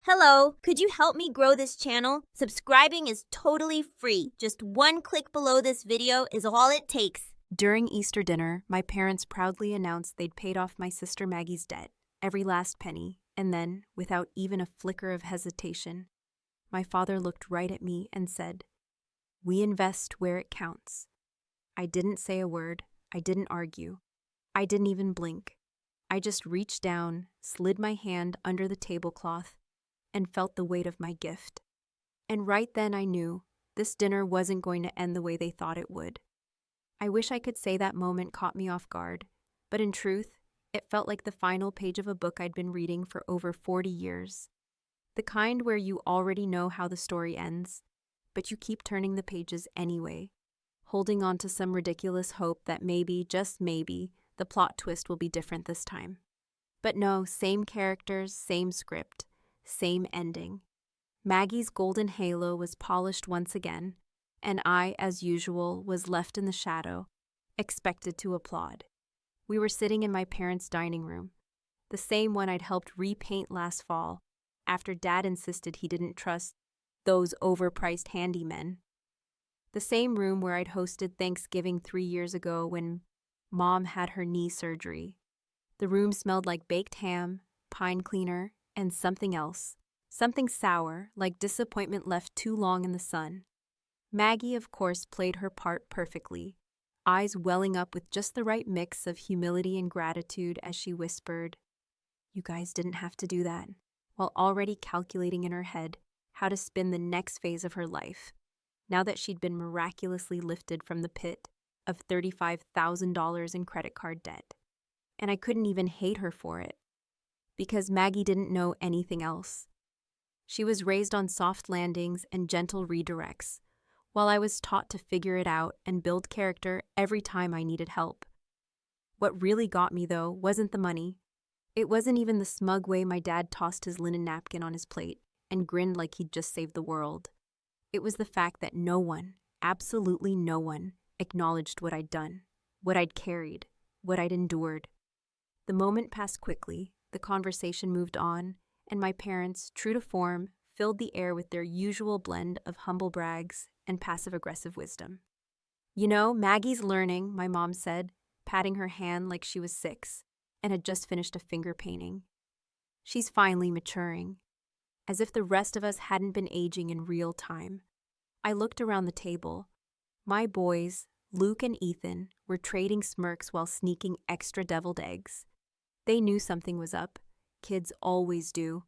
Hello, could you help me grow this channel? Subscribing is totally free. Just one click below this video is all it takes. During Easter dinner, my parents proudly announced they'd paid off my sister Maggie's debt, every last penny, and then, without even a flicker of hesitation, my father looked right at me and said, "We invest where it counts." I didn't say a word. I didn't argue. I didn't even blink. I just reached down, slid my hand under the tablecloth, and felt the weight of my gift. And right then I knew this dinner wasn't going to end the way they thought it would. I wish I could say that moment caught me off guard, but in truth, it felt like the final page of a book I'd been reading for over 40 years. The kind where you already know how the story ends, but you keep turning the pages anyway, holding on to some ridiculous hope that maybe, just maybe, the plot twist will be different this time. But no, same characters, same script, same ending. Maggie's golden halo was polished once again, and I, as usual, was left in the shadow, expected to applaud. We were sitting in my parents' dining room, the same one I'd helped repaint last fall, after Dad insisted he didn't trust those overpriced handymen. The same room where I'd hosted Thanksgiving 3 years ago when Mom had her knee surgery. The room smelled like baked ham, pine cleaner, and something else. Something sour, like disappointment left too long in the sun. Maggie, of course, played her part perfectly, eyes welling up with just the right mix of humility and gratitude as she whispered, "You guys didn't have to do that," while already calculating in her head how to spin the next phase of her life, now that she'd been miraculously lifted from the pit of $35,000 in credit card debt. And I couldn't even hate her for it, because Maggie didn't know anything else. She was raised on soft landings and gentle redirects, while I was taught to figure it out and build character every time I needed help. What really got me, though, wasn't the money. It wasn't even the smug way my dad tossed his linen napkin on his plate and grinned like he'd just saved the world. It was the fact that no one, absolutely no one, acknowledged what I'd done, what I'd carried, what I'd endured. The moment passed quickly, the conversation moved on, and my parents, true to form, filled the air with their usual blend of humble brags and passive-aggressive wisdom. "You know, Maggie's learning," my mom said, patting her hand like she was 6 and had just finished a finger painting. "She's finally maturing," as if the rest of us hadn't been aging in real time. I looked around the table. My boys, Luke and Ethan, were trading smirks while sneaking extra deviled eggs. They knew something was up. Kids always do.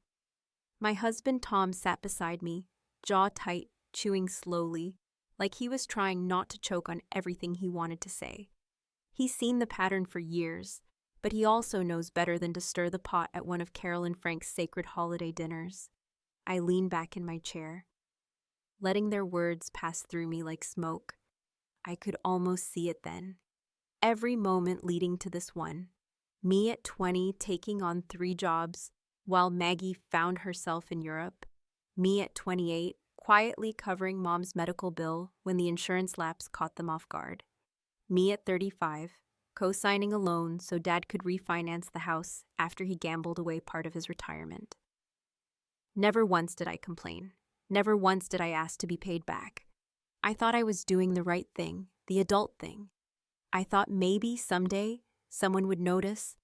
My husband Tom sat beside me, jaw tight, chewing slowly, like he was trying not to choke on everything he wanted to say. He's seen the pattern for years, but he also knows better than to stir the pot at one of Carol and Frank's sacred holiday dinners. I leaned back in my chair, letting their words pass through me like smoke. I could almost see it then. Every moment leading to this one. Me at 20 taking on 3 jobs, while Maggie found herself in Europe. Me at 28 quietly covering Mom's medical bill when the insurance lapse caught them off guard. Me at 35 co-signing a loan so Dad could refinance the house after he gambled away part of his retirement. Never once did I complain. Never once did I ask to be paid back. I thought I was doing the right thing, the adult thing. I thought maybe someday someone would notice.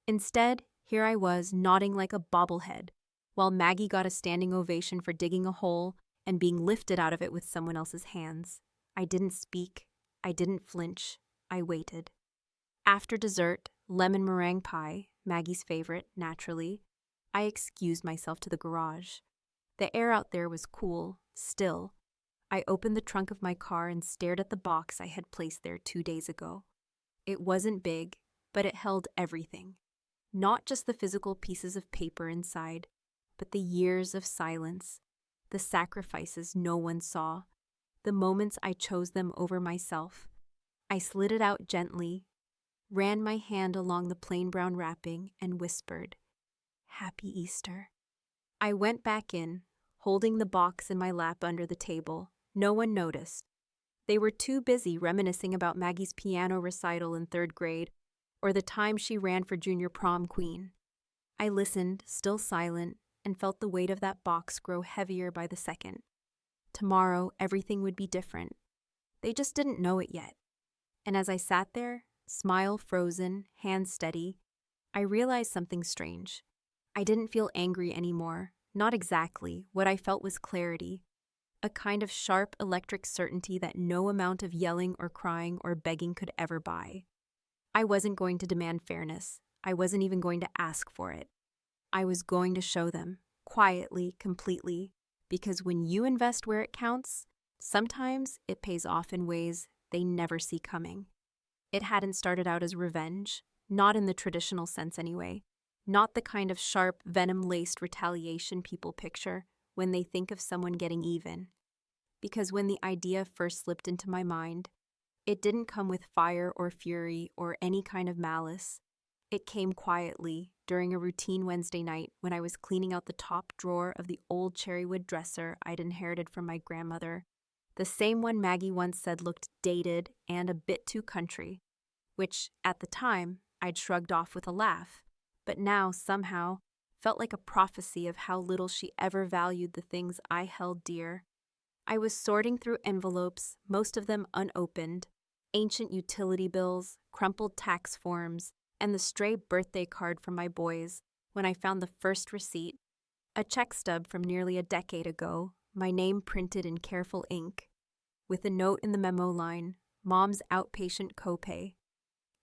Instead, here I was nodding like a bobblehead, while Maggie got a standing ovation for digging a hole and being lifted out of it with someone else's hands. I didn't speak. I didn't flinch. I waited. After dessert, lemon meringue pie, Maggie's favorite, naturally, I excused myself to the garage. The air out there was cool, still. I opened the trunk of my car and stared at the box I had placed there 2 days ago. It wasn't big, but it held everything. Not just the physical pieces of paper inside, but the years of silence, the sacrifices no one saw, the moments I chose them over myself. I slid it out gently, ran my hand along the plain brown wrapping, and whispered, "Happy Easter." I went back in, holding the box in my lap under the table. No one noticed. They were too busy reminiscing about Maggie's piano recital in 3rd grade or the time she ran for junior prom queen. I listened, still silent, and felt the weight of that box grow heavier by the second. Tomorrow, everything would be different. They just didn't know it yet. And as I sat there, smile frozen, hands steady, I realized something strange. I didn't feel angry anymore. Not exactly. What I felt was clarity. A kind of sharp electric certainty that no amount of yelling or crying or begging could ever buy. I wasn't going to demand fairness. I wasn't even going to ask for it. I was going to show them, quietly, completely, because when you invest where it counts, sometimes it pays off in ways they never see coming. It hadn't started out as revenge, not in the traditional sense anyway, not the kind of sharp, venom-laced retaliation people picture when they think of someone getting even. Because when the idea first slipped into my mind, it didn't come with fire or fury or any kind of malice. It came quietly during a routine Wednesday night when I was cleaning out the top drawer of the old cherrywood dresser I'd inherited from my grandmother, the same one Maggie once said looked dated and a bit too country, which, at the time, I'd shrugged off with a laugh, but now, somehow, felt like a prophecy of how little she ever valued the things I held dear. I was sorting through envelopes, most of them unopened, ancient utility bills, crumpled tax forms, and the stray birthday card from my boys, when I found the first receipt, a check stub from nearly a decade ago, my name printed in careful ink, with a note in the memo line, Mom's outpatient copay.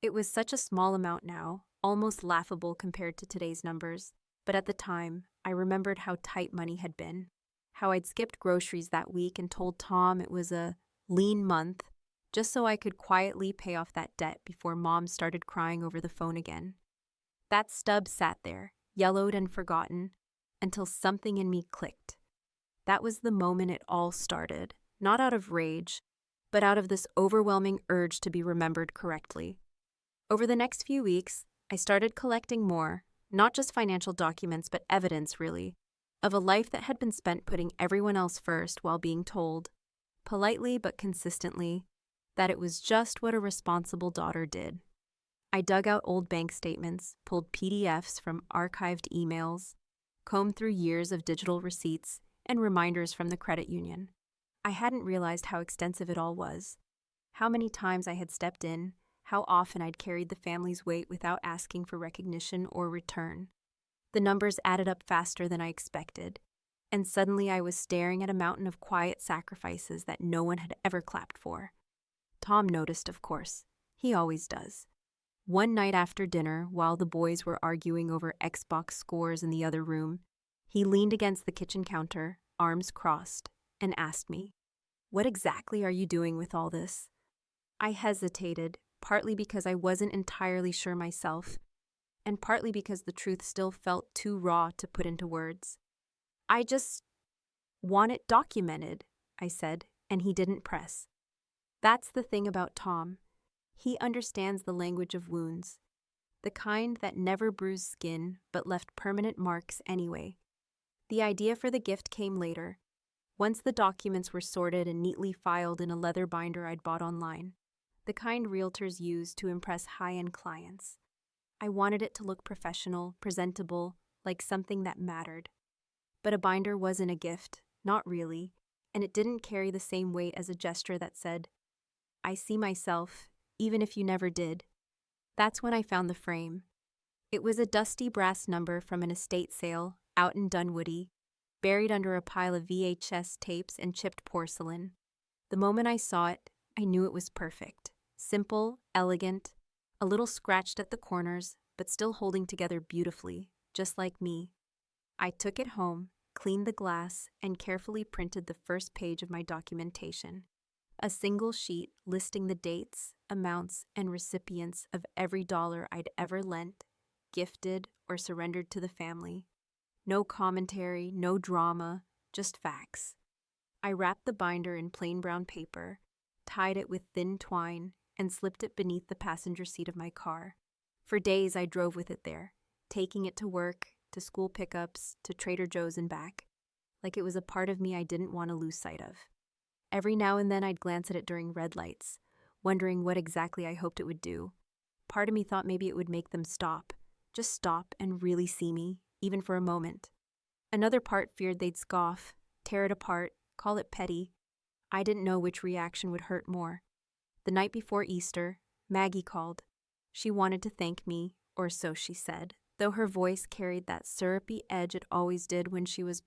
It was such a small amount now, almost laughable compared to today's numbers, but at the time, I remembered how tight money had been, how I'd skipped groceries that week and told Tom it was a lean month, just so I could quietly pay off that debt before Mom started crying over the phone again. That stub sat there, yellowed and forgotten, until something in me clicked. That was the moment it all started, not out of rage, but out of this overwhelming urge to be remembered correctly. Over the next few weeks, I started collecting more, not just financial documents, but evidence, really, of a life that had been spent putting everyone else first while being told, politely but consistently, that it was just what a responsible daughter did. I dug out old bank statements, pulled PDFs from archived emails, combed through years of digital receipts and reminders from the credit union. I hadn't realized how extensive it all was, how many times I had stepped in, how often I'd carried the family's weight without asking for recognition or return. The numbers added up faster than I expected, and suddenly I was staring at a mountain of quiet sacrifices that no one had ever clapped for. Tom noticed, of course. He always does. One night after dinner, while the boys were arguing over Xbox scores in the other room, he leaned against the kitchen counter, arms crossed, and asked me, "What exactly are you doing with all this?" I hesitated, partly because I wasn't entirely sure myself, and partly because the truth still felt too raw to put into words. "I just want it documented," I said, and he didn't press. That's the thing about Tom. He understands the language of wounds, the kind that never bruised skin but left permanent marks anyway. The idea for the gift came later, once the documents were sorted and neatly filed in a leather binder I'd bought online, the kind realtors use to impress high-end clients. I wanted it to look professional, presentable, like something that mattered. But a binder wasn't a gift, not really, and it didn't carry the same weight as a gesture that said, "I see myself, even if you never did." That's when I found the frame. It was a dusty brass number from an estate sale out in Dunwoody, buried under a pile of VHS tapes and chipped porcelain. The moment I saw it, I knew it was perfect. Simple, elegant, a little scratched at the corners, but still holding together beautifully, just like me. I took it home, cleaned the glass, and carefully printed the first page of my documentation. A single sheet listing the dates, amounts, and recipients of every dollar I'd ever lent, gifted, or surrendered to the family. No commentary, no drama, just facts. I wrapped the binder in plain brown paper, tied it with thin twine, and slipped it beneath the passenger seat of my car. For days I drove with it there, taking it to work, to school pickups, to Trader Joe's and back, like it was a part of me I didn't want to lose sight of. Every now and then I'd glance at it during red lights, wondering what exactly I hoped it would do. Part of me thought maybe it would make them stop, just stop and really see me, even for a moment. Another part feared they'd scoff, tear it apart, call it petty. I didn't know which reaction would hurt more. The night before Easter, Maggie called. She wanted to thank me, or so she said, though her voice carried that syrupy edge it always did when she was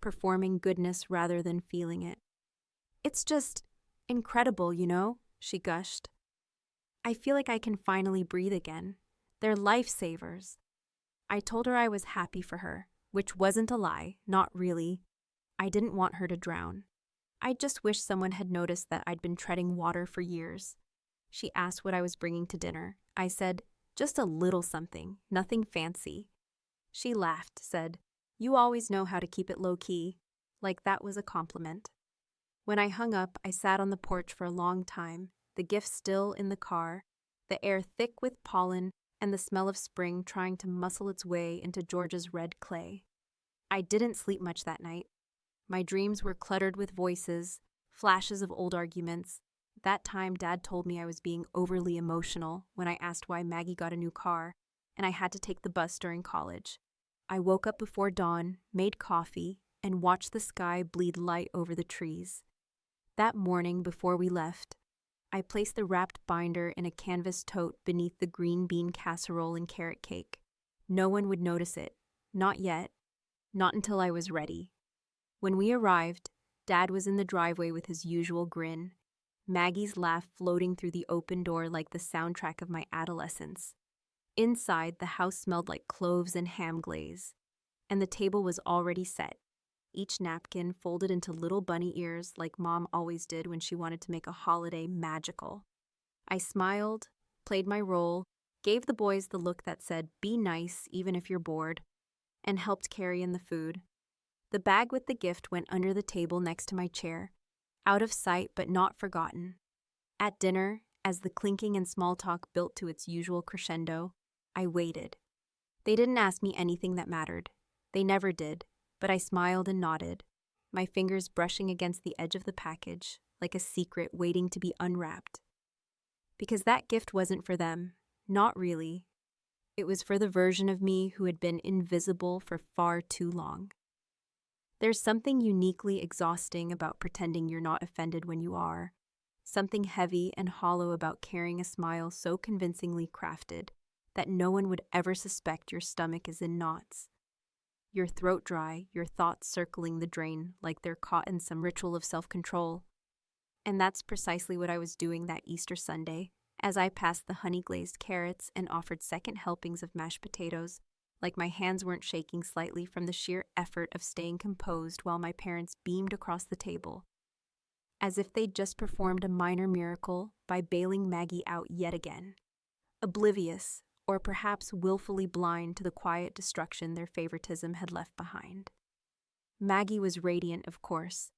performing goodness rather than feeling it. "It's just incredible, you know," she gushed. "I feel like I can finally breathe again. They're lifesavers." I told her I was happy for her, which wasn't a lie, not really. I didn't want her to drown. I just wished someone had noticed that I'd been treading water for years. She asked what I was bringing to dinner. I said, "Just a little something, nothing fancy." She laughed, said, "You always know how to keep it low-key," like that was a compliment. When I hung up, I sat on the porch for a long time, the gift still in the car, the air thick with pollen and the smell of spring trying to muscle its way into Georgia's red clay. I didn't sleep much that night. My dreams were cluttered with voices, flashes of old arguments. That time Dad told me I was being overly emotional when I asked why Maggie got a new car, and I had to take the bus during college. I woke up before dawn, made coffee, and watched the sky bleed light over the trees. That morning, before we left, I placed the wrapped binder in a canvas tote beneath the green bean casserole and carrot cake. No one would notice it. Not yet. Not until I was ready. When we arrived, Dad was in the driveway with his usual grin, Maggie's laugh floating through the open door like the soundtrack of my adolescence. Inside, the house smelled like cloves and ham glaze, and the table was already set, each napkin folded into little bunny ears like Mom always did when she wanted to make a holiday magical. I smiled, played my role, gave the boys the look that said, "Be nice even if you're bored," and helped carry in the food. The bag with the gift went under the table next to my chair, out of sight but not forgotten. At dinner, as the clinking and small talk built to its usual crescendo, I waited. They didn't ask me anything that mattered. They never did, but I smiled and nodded, my fingers brushing against the edge of the package, like a secret waiting to be unwrapped. Because that gift wasn't for them, not really. It was for the version of me who had been invisible for far too long. There's something uniquely exhausting about pretending you're not offended when you are, something heavy and hollow about carrying a smile so convincingly crafted that no one would ever suspect your stomach is in knots, your throat dry, your thoughts circling the drain like they're caught in some ritual of self-control. And that's precisely what I was doing that Easter Sunday, as I passed the honey-glazed carrots and offered second helpings of mashed potatoes, like my hands weren't shaking slightly from the sheer effort of staying composed while my parents beamed across the table, as if they'd just performed a minor miracle by bailing Maggie out yet again, oblivious, or perhaps willfully blind to the quiet destruction their favoritism had left behind. Maggie was radiant, of course,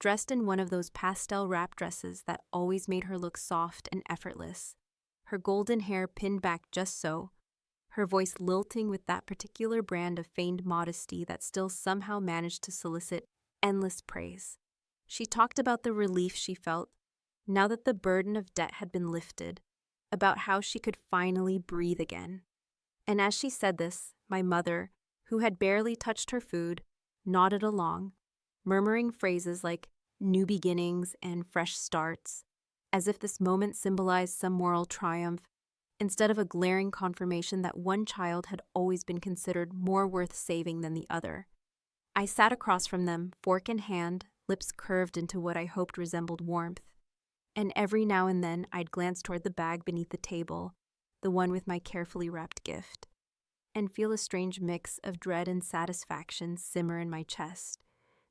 dressed in one of those pastel wrap dresses that always made her look soft and effortless, her golden hair pinned back just so, her voice lilting with that particular brand of feigned modesty that still somehow managed to solicit endless praise. She talked about the relief she felt, now that the burden of debt had been lifted, about how she could finally breathe again. And as she said this, my mother, who had barely touched her food, nodded along, murmuring phrases like new beginnings and fresh starts, as if this moment symbolized some moral triumph, instead of a glaring confirmation that one child had always been considered more worth saving than the other. I sat across from them, fork in hand, lips curved into what I hoped resembled warmth, and every now and then I'd glance toward the bag beneath the table, the one with my carefully wrapped gift, and feel a strange mix of dread and satisfaction simmer in my chest,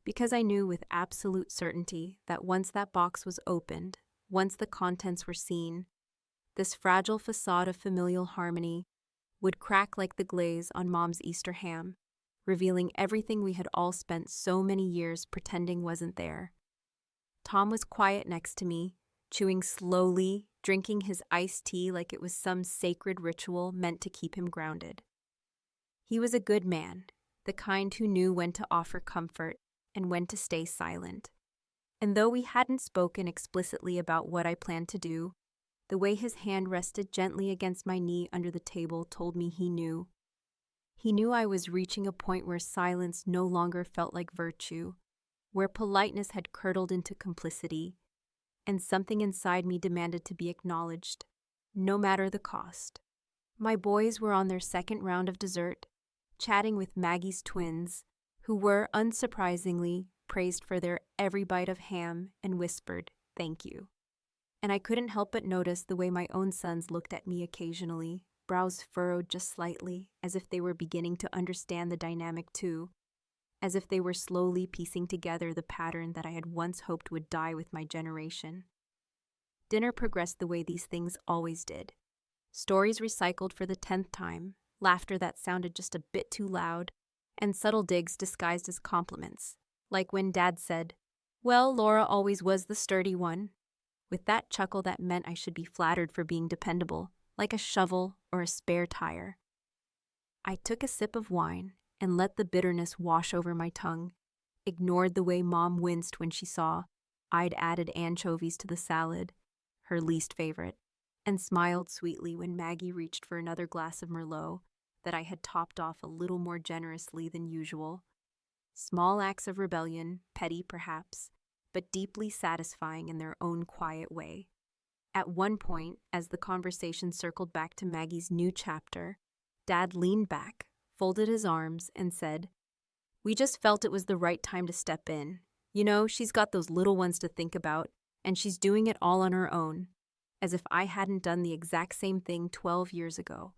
because I knew with absolute certainty that once that box was opened, once the contents were seen, this fragile facade of familial harmony would crack like the glaze on Mom's Easter ham, revealing everything we had all spent so many years pretending wasn't there. Tom was quiet next to me, chewing slowly, drinking his iced tea like it was some sacred ritual meant to keep him grounded. He was a good man, the kind who knew when to offer comfort and when to stay silent. And though we hadn't spoken explicitly about what I planned to do, the way his hand rested gently against my knee under the table told me he knew. He knew I was reaching a point where silence no longer felt like virtue, where politeness had curdled into complicity, and something inside me demanded to be acknowledged, no matter the cost. My boys were on their second round of dessert, chatting with Maggie's twins, who were, unsurprisingly, praised for their every bite of ham and whispered, "Thank you." And I couldn't help but notice the way my own sons looked at me occasionally, brows furrowed just slightly, as if they were beginning to understand the dynamic too, as if they were slowly piecing together the pattern that I had once hoped would die with my generation. Dinner progressed the way these things always did. Stories recycled for the 10th time, laughter that sounded just a bit too loud, and subtle digs disguised as compliments, like when Dad said, "Well, Laura always was the sturdy one," with that chuckle that meant I should be flattered for being dependable, like a shovel or a spare tire. I took a sip of wine and let the bitterness wash over my tongue, ignored the way Mom winced when she saw I'd added anchovies to the salad, her least favorite, and smiled sweetly when Maggie reached for another glass of Merlot that I had topped off a little more generously than usual. Small acts of rebellion, petty perhaps, but deeply satisfying in their own quiet way. At one point, as the conversation circled back to Maggie's new chapter, Dad leaned back, folded his arms, and said, "We just felt it was the right time to step in. You know, she's got those little ones to think about, and she's doing it all on her own," as if I hadn't done the exact same thing 12 years ago.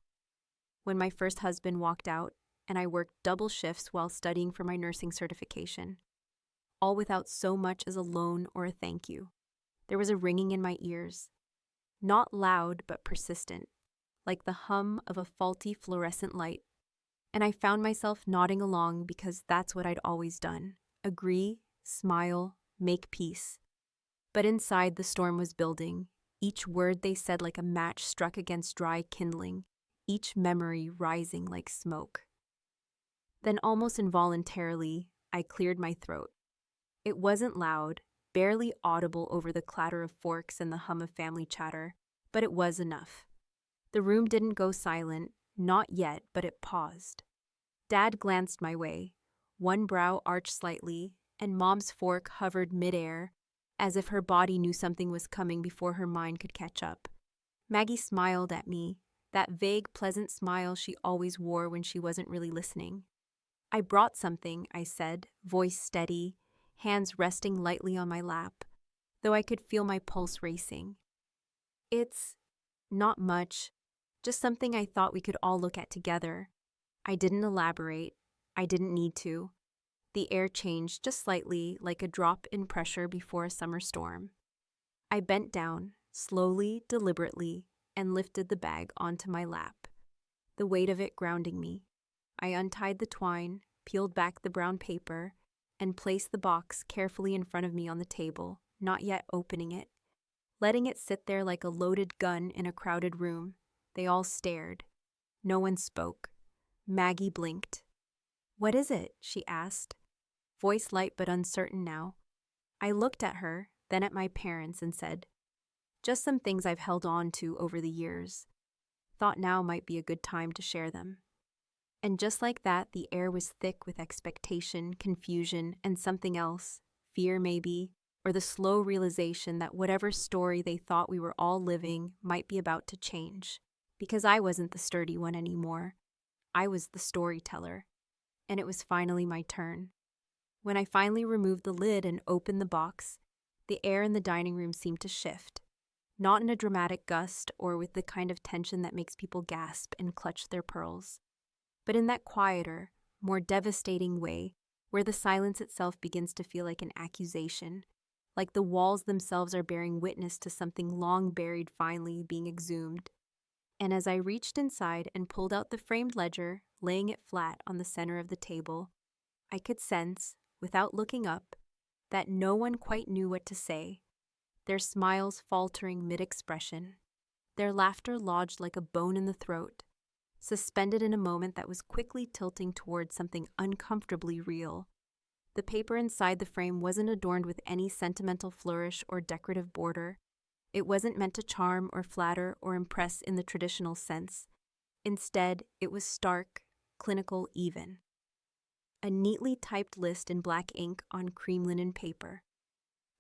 When my first husband walked out, and I worked double shifts while studying for my nursing certification, all without so much as a loan or a thank you. There was a ringing in my ears, not loud but persistent, like the hum of a faulty fluorescent light, and I found myself nodding along because that's what I'd always done: agree, smile, make peace. But inside, the storm was building, each word they said like a match struck against dry kindling, each memory rising like smoke. Then, almost involuntarily, I cleared my throat. It wasn't loud, barely audible over the clatter of forks and the hum of family chatter, but it was enough. The room didn't go silent, not yet, but it paused. Dad glanced my way, one brow arched slightly, and Mom's fork hovered midair, as if her body knew something was coming before her mind could catch up. Maggie smiled at me, that vague, pleasant smile she always wore when she wasn't really listening. "I brought something," I said, voice steady, hands resting lightly on my lap, though I could feel my pulse racing. "It's not much, just something I thought we could all look at together." I didn't elaborate. I didn't need to. The air changed just slightly, like a drop in pressure before a summer storm. I bent down, slowly, deliberately, and lifted the bag onto my lap, the weight of it grounding me. I untied the twine, peeled back the brown paper, and placed the box carefully in front of me on the table, not yet opening it. Letting it sit there like a loaded gun in a crowded room, they all stared. No one spoke. Maggie blinked. "What is it?" she asked, voice light but uncertain now. I looked at her, then at my parents, and said, "Just some things I've held on to over the years. Thought now might be a good time to share them." And just like that, the air was thick with expectation, confusion, and something else, fear maybe, or the slow realization that whatever story they thought we were all living might be about to change. Because I wasn't the sturdy one anymore. I was the storyteller. And it was finally my turn. When I finally removed the lid and opened the box, the air in the dining room seemed to shift. Not in a dramatic gust or with the kind of tension that makes people gasp and clutch their pearls, but in that quieter, more devastating way where the silence itself begins to feel like an accusation, like the walls themselves are bearing witness to something long buried finally being exhumed. And as I reached inside and pulled out the framed ledger, laying it flat on the center of the table, I could sense, without looking up, that no one quite knew what to say, their smiles faltering mid-expression, their laughter lodged like a bone in the throat, suspended in a moment that was quickly tilting towards something uncomfortably real. The paper inside the frame wasn't adorned with any sentimental flourish or decorative border. It wasn't meant to charm or flatter or impress in the traditional sense. Instead, it was stark, clinical even. A neatly typed list in black ink on cream linen paper,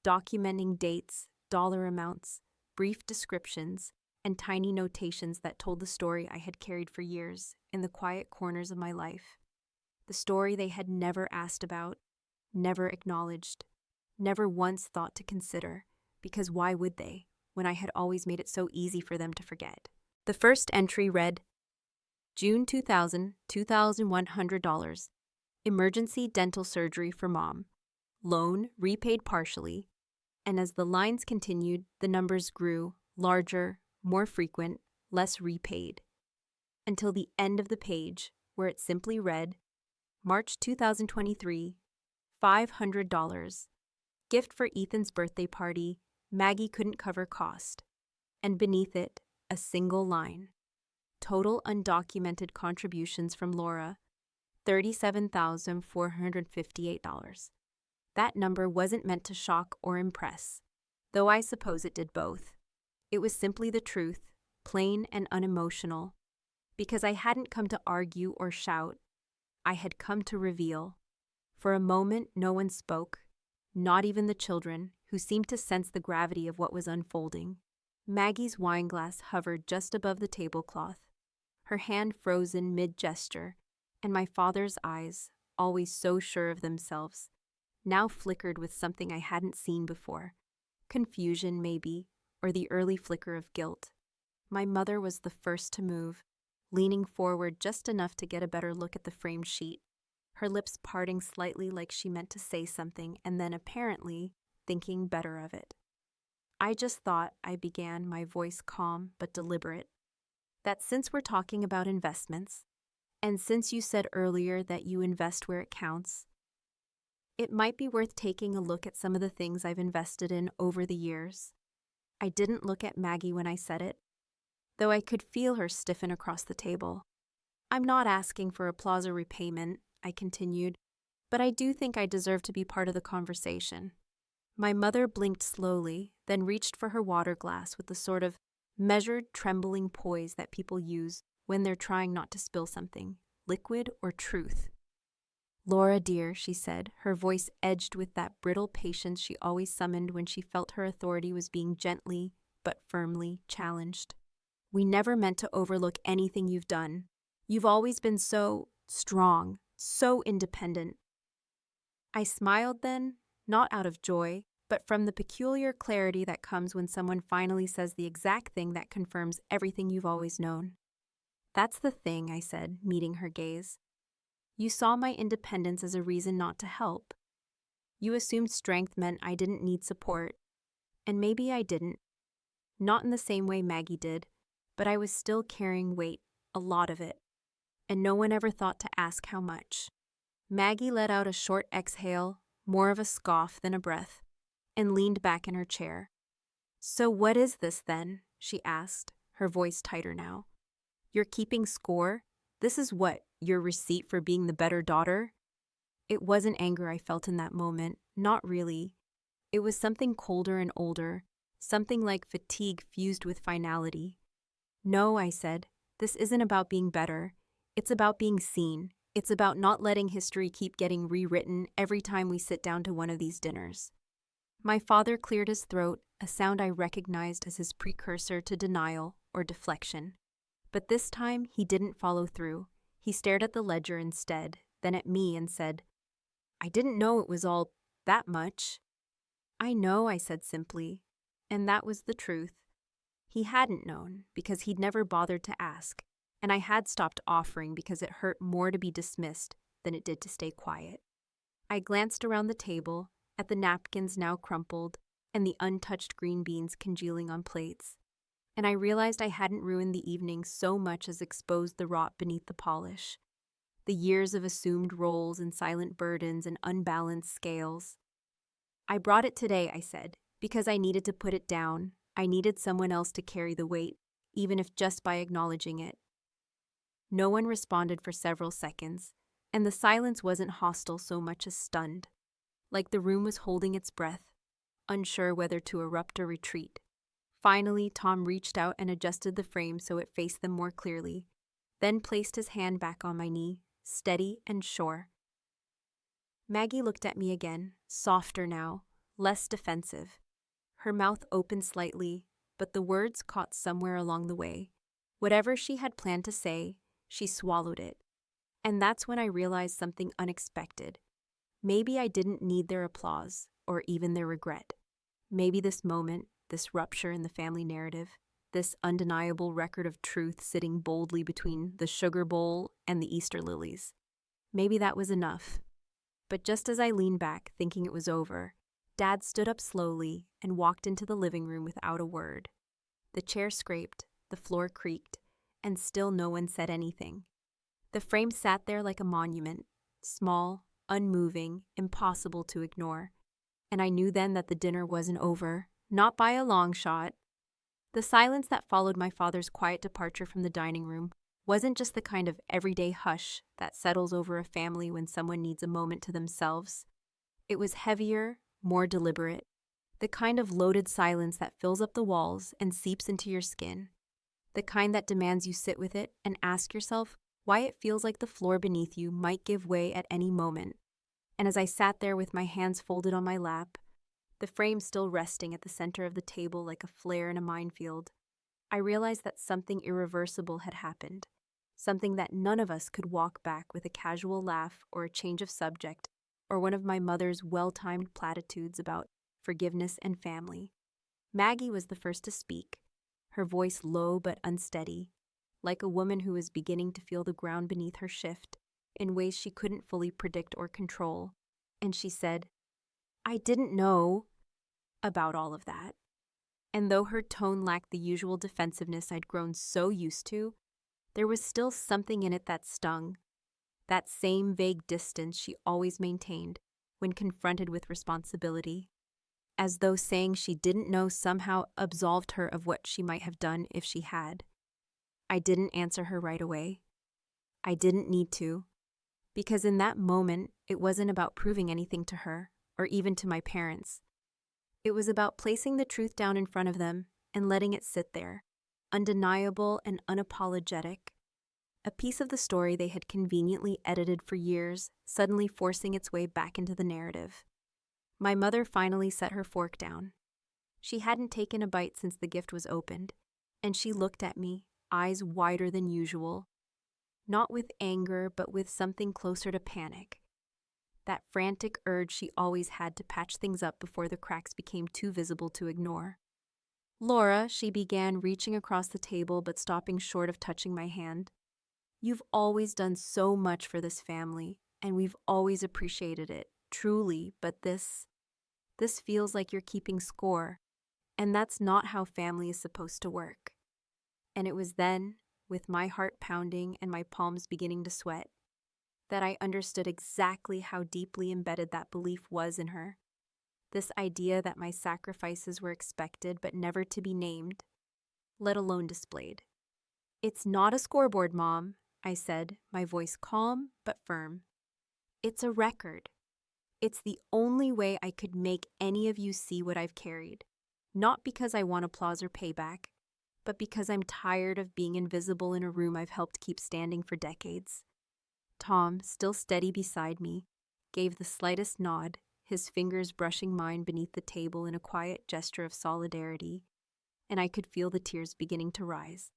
documenting dates, dollar amounts, brief descriptions, and tiny notations that told the story I had carried for years in the quiet corners of my life. The story they had never asked about, never acknowledged, never once thought to consider, because why would they, when I had always made it so easy for them to forget? The first entry read, June 2000, $2,100. Emergency dental surgery for mom. Loan repaid partially. And as the lines continued, the numbers grew, larger, more frequent, less repaid. Until the end of the page, where it simply read, March 2023, $500. Gift for Ethan's birthday party. Maggie couldn't cover cost. And beneath it, a single line. Total undocumented contributions from Laura, $37,458. That number wasn't meant to shock or impress, though I suppose it did both. It was simply the truth, plain and unemotional, because I hadn't come to argue or shout. I had come to reveal. For a moment, no one spoke, not even the children, who seemed to sense the gravity of what was unfolding. Maggie's wineglass hovered just above the tablecloth, her hand frozen mid-gesture, and my father's eyes, always so sure of themselves, now flickered with something I hadn't seen before. Confusion, maybe, or the early flicker of guilt. My mother was the first to move, leaning forward just enough to get a better look at the framed sheet, her lips parting slightly like she meant to say something and then apparently thinking better of it. I just thought, I began, my voice calm but deliberate, that since we're talking about investments, and since you said earlier that you invest where it counts, it might be worth taking a look at some of the things I've invested in over the years. I didn't look at Maggie when I said it, though I could feel her stiffen across the table. I'm not asking for applause or repayment, I continued, but I do think I deserve to be part of the conversation. My mother blinked slowly, then reached for her water glass with the sort of measured, trembling poise that people use when they're trying not to spill something, liquid or truth. Laura, dear, she said, her voice edged with that brittle patience she always summoned when she felt her authority was being gently but firmly challenged. We never meant to overlook anything you've done. You've always been so strong, so independent. I smiled then, not out of joy, but from the peculiar clarity that comes when someone finally says the exact thing that confirms everything you've always known. That's the thing, I said, meeting her gaze. You saw my independence as a reason not to help. You assumed strength meant I didn't need support, and maybe I didn't. Not in the same way Maggie did, but I was still carrying weight, a lot of it, and no one ever thought to ask how much. Maggie let out a short exhale, more of a scoff than a breath, and leaned back in her chair. So what is this then? She asked, her voice tighter now. You're keeping score? This is what, your receipt for being the better daughter? It wasn't anger I felt in that moment, not really. It was something colder and older, something like fatigue fused with finality. No, I said, this isn't about being better. It's about being seen. It's about not letting history keep getting rewritten every time we sit down to one of these dinners. My father cleared his throat, a sound I recognized as his precursor to denial or deflection. But this time, he didn't follow through. He stared at the ledger instead, then at me and said, I didn't know it was all that much. I know, I said simply, and that was the truth. He hadn't known because he'd never bothered to ask, and I had stopped offering because it hurt more to be dismissed than it did to stay quiet. I glanced around the table, at the napkins now crumpled, and the untouched green beans congealing on plates, and I realized I hadn't ruined the evening so much as exposed the rot beneath the polish. The years of assumed roles and silent burdens and unbalanced scales. I brought it today, I said, because I needed to put it down. I needed someone else to carry the weight, even if just by acknowledging it. No one responded for several seconds, and the silence wasn't hostile so much as stunned, like the room was holding its breath, unsure whether to erupt or retreat. Finally, Tom reached out and adjusted the frame so it faced them more clearly, then placed his hand back on my knee, steady and sure. Maggie looked at me again, softer now, less defensive. Her mouth opened slightly, but the words caught somewhere along the way. Whatever she had planned to say, she swallowed it. And that's when I realized something unexpected. Maybe I didn't need their applause, or even their regret. Maybe this moment, this rupture in the family narrative, this undeniable record of truth sitting boldly between the sugar bowl and the Easter lilies. Maybe that was enough. But just as I leaned back, thinking it was over, Dad stood up slowly and walked into the living room without a word. The chair scraped, the floor creaked, and still no one said anything. The frame sat there like a monument, small, unmoving, impossible to ignore. And I knew then that the dinner wasn't over, not by a long shot. The silence that followed my father's quiet departure from the dining room wasn't just the kind of everyday hush that settles over a family when someone needs a moment to themselves. It was heavier, more deliberate, the kind of loaded silence that fills up the walls and seeps into your skin, the kind that demands you sit with it and ask yourself why it feels like the floor beneath you might give way at any moment. And as I sat there with my hands folded on my lap, the frame still resting at the center of the table like a flare in a minefield, I realized that something irreversible had happened, something that none of us could walk back with a casual laugh or a change of subject or one of my mother's well-timed platitudes about forgiveness and family. Maggie was the first to speak, her voice low but unsteady, like a woman who was beginning to feel the ground beneath her shift in ways she couldn't fully predict or control. And she said, "I didn't know about all of that." And though her tone lacked the usual defensiveness I'd grown so used to, there was still something in it that stung, that same vague distance she always maintained when confronted with responsibility, as though saying she didn't know somehow absolved her of what she might have done if she had. I didn't answer her right away. I didn't need to, because in that moment, it wasn't about proving anything to her, or even to my parents. It was about placing the truth down in front of them and letting it sit there, undeniable and unapologetic. A piece of the story they had conveniently edited for years, suddenly forcing its way back into the narrative. My mother finally set her fork down. She hadn't taken a bite since the gift was opened, and she looked at me, eyes wider than usual, not with anger, but with something closer to panic. That frantic urge she always had to patch things up before the cracks became too visible to ignore. "Laura," she began, reaching across the table but stopping short of touching my hand. "You've always done so much for this family, and we've always appreciated it, truly, but this feels like you're keeping score, and that's not how family is supposed to work." And it was then, with my heart pounding and my palms beginning to sweat, that I understood exactly how deeply embedded that belief was in her. This idea that my sacrifices were expected but never to be named, let alone displayed. "It's not a scoreboard, Mom," I said, my voice calm but firm. "It's a record. It's the only way I could make any of you see what I've carried. Not because I want applause or payback, but because I'm tired of being invisible in a room I've helped keep standing for decades." Tom, still steady beside me, gave the slightest nod, his fingers brushing mine beneath the table in a quiet gesture of solidarity, and I could feel the tears beginning to rise.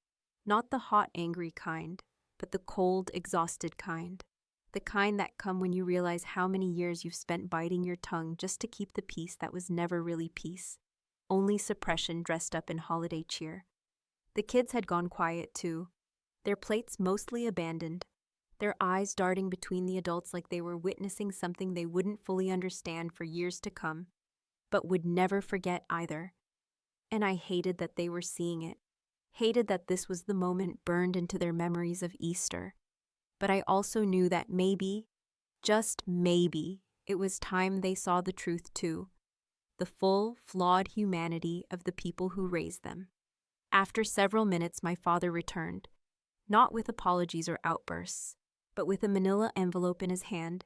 Not the hot, angry kind, but the cold, exhausted kind. The kind that come when you realize how many years you've spent biting your tongue just to keep the peace that was never really peace, only suppression dressed up in holiday cheer. The kids had gone quiet too, their plates mostly abandoned, their eyes darting between the adults like they were witnessing something they wouldn't fully understand for years to come, but would never forget either. And I hated that they were seeing it, hated that this was the moment burned into their memories of Easter. But I also knew that maybe, just maybe, it was time they saw the truth too, the full, flawed humanity of the people who raised them. After several minutes, my father returned, not with apologies or outbursts, but with a manila envelope in his hand,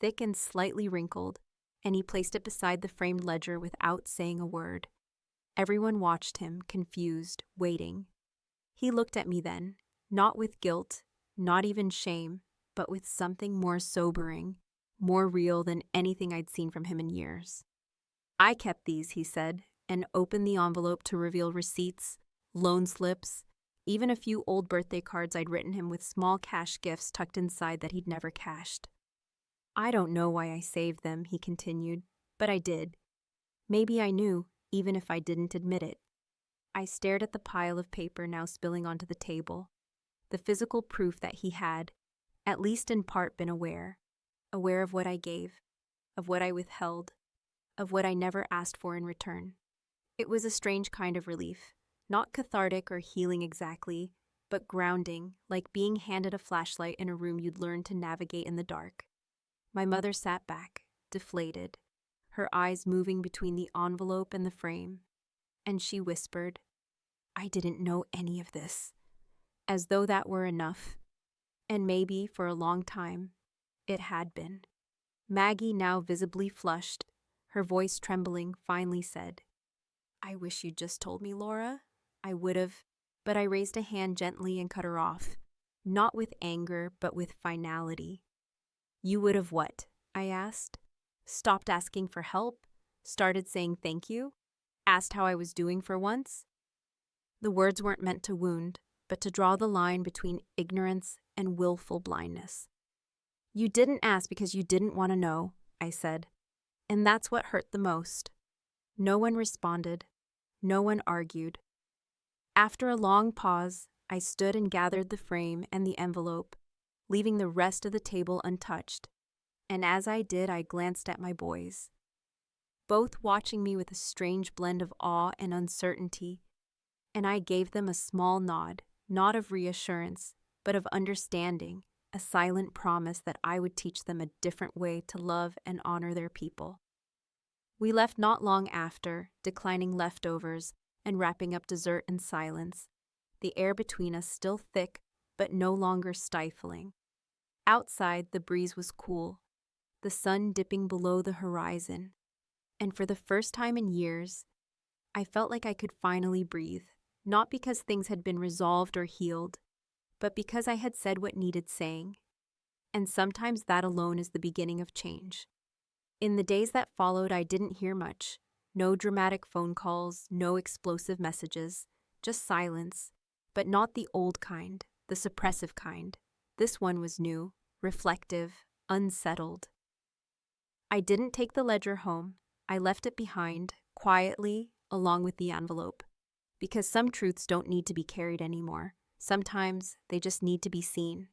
thick and slightly wrinkled, and he placed it beside the framed ledger without saying a word. Everyone watched him, confused, waiting. He looked at me then, not with guilt, not even shame, but with something more sobering, more real than anything I'd seen from him in years. "I kept these," he said, and opened the envelope to reveal receipts, loan slips, even a few old birthday cards I'd written him with small cash gifts tucked inside that he'd never cashed. "I don't know why I saved them," he continued, "but I did. Maybe I knew, even if I didn't admit it." I stared at the pile of paper now spilling onto the table, the physical proof that he had, at least in part, been aware of what I gave, of what I withheld, of what I never asked for in return. It was a strange kind of relief, not cathartic or healing exactly, but grounding, like being handed a flashlight in a room you'd learned to navigate in the dark. My mother sat back, deflated, her eyes moving between the envelope and the frame, and she whispered, "I didn't know any of this," as though that were enough. And maybe, for a long time, it had been. Maggie, now visibly flushed, her voice trembling, finally said, "I wish you'd just told me, Laura. I would have," but I raised a hand gently and cut her off, not with anger, but with finality. "You would have what?" I asked. "Stopped asking for help? Started saying thank you? Asked how I was doing for once?" The words weren't meant to wound, but to draw the line between ignorance and willful blindness. "You didn't ask because you didn't want to know," I said. And that's what hurt the most. No one responded. No one argued. After a long pause, I stood and gathered the frame and the envelope, leaving the rest of the table untouched. And as I did, I glanced at my boys, both watching me with a strange blend of awe and uncertainty, and I gave them a small nod, not of reassurance, but of understanding, a silent promise that I would teach them a different way to love and honor their people. We left not long after, declining leftovers and wrapping up dessert in silence, the air between us still thick but no longer stifling. Outside, the breeze was cool, the sun dipping below the horizon, and for the first time in years, I felt like I could finally breathe, not because things had been resolved or healed, but because I had said what needed saying. And sometimes that alone is the beginning of change. In the days that followed, I didn't hear much. No dramatic phone calls, no explosive messages, just silence, but not the old kind, the suppressive kind. This one was new, reflective, unsettled. I didn't take the ledger home. I left it behind, quietly, along with the envelope. Because some truths don't need to be carried anymore. Sometimes they just need to be seen.